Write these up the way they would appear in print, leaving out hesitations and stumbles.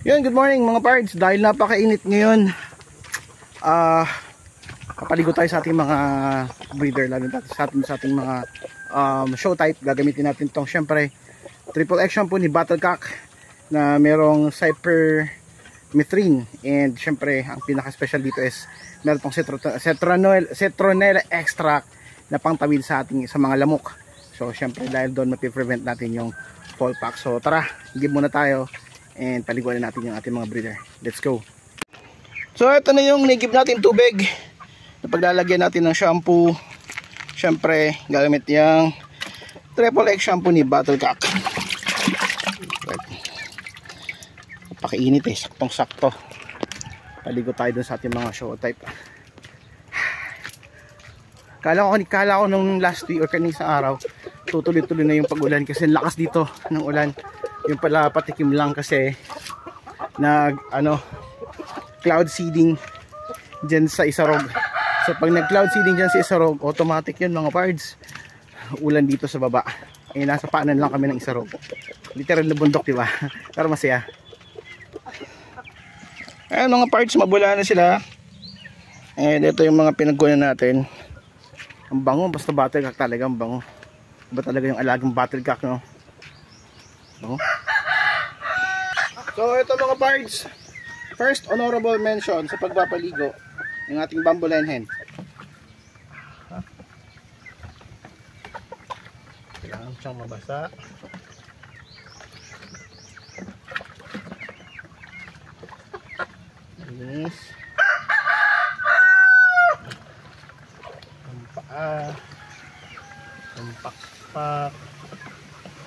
Yun, good morning mga pards. Dahil napakainit ngayon, papaligo tayo sa ating mga breeder, lalo na sa ating mga show type. Gagamitin natin itong syempre triple X shampoo ni Battlecock na merong cypermethrin, and syempre ang pinaka special dito is meron tong citronella extract na pangtawid sa mga lamok. So syempre dahil doon mapiprevent natin yung fall pack. So tara, give muna tayo and paliguan natin yung ating mga breeder. Let's go. So ito na yung nigib natin tubig na paglalagyan natin ng shampoo. Syempre gagamit yung triple X shampoo ni Battlecock. Pakiinit saktong sakto. Paligo tayo dun sa ating mga show type. Kala ko nung last week or kanisang araw tutuloy-tuloy na yung pag-ulan kasi lakas dito ng ulan. Yung pala patikim lang kasi cloud seeding dyan sa Isarog. So pag nag cloud seeding dyan sa Isarog, automatic yun mga pards, ulan dito sa baba. Ay nasa paanan lang kami ng Isarog, literal na bundok, diba? Pero masaya. Ayan mga pards, mabula na sila. And ito yung mga pinagkunan natin. Ang bango, basta Battlecock talaga, ang bango. Iba talaga yung alagang Battlecock, no? No? So ito mga pards, first honorable mention sa pagpapaligo ng ating Bamboline hen. Kailangan siyang mabasa. Linis. Ang paa, ang pakpak,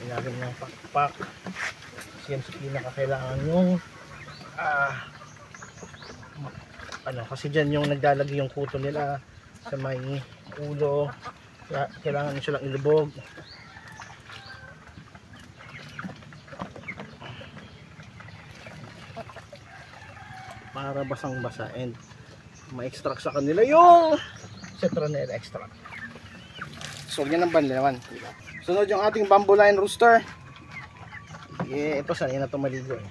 ilagay ng pakpak. Yan sa pinakakailangan yung kasi dyan yung naglalagay yung kuto nila sa may ulo. Kailangan nyo silang ilubog. Para basang basa and ma-extract sa kanila yung citronella extract. So yan ang banlawan. Sunod yung ating Bamboline rooster. Ito sanay na ito maligo eh.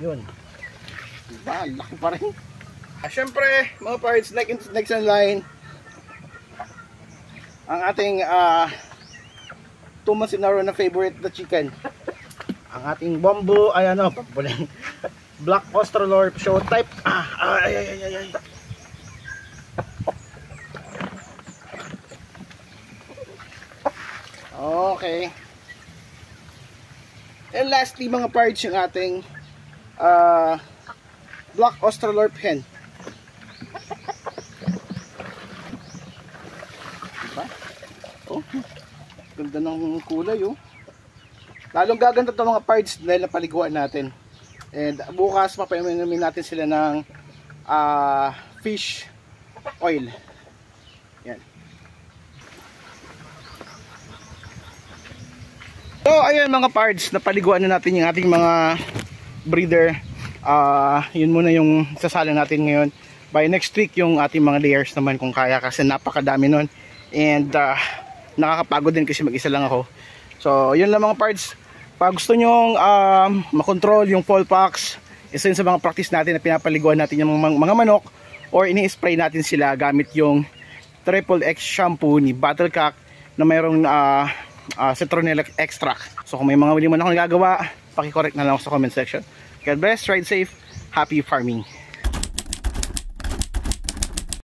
Yun, diba? Laki pa rin. Syempre mga parts, next in line ang ating 2 months in a row na favorite na chicken, ang ating Bombo, Black Australorp show type. Ay. Okay. And lastly mga parts, yung ating Black Australorp hen. Diba? Oh, ganda ng kulay oh. Lalong gaganda itong mga parts dahil napaliguan natin. And bukas mapainumin natin sila ng fish oil. Yan. So ayun mga pards, napaliguan na natin yung ating mga breeder. Yun muna yung sasala natin ngayon. By next week yung ating mga layers naman kung kaya, kasi napakadami nun. And nakakapagod din kasi mag-isa lang ako. So yun lang mga pards. Pag gusto nyong makontrol yung fall packs, isa yun sa mga practice natin na pinapaliguan natin yung mga manok, or ini-spray natin sila gamit yung triple X shampoo ni Battlecock na mayroong citronella extract. So kung may mga mali man akong nagagawa, paki-correct na lang sa comment section. God bless, ride safe, happy farming.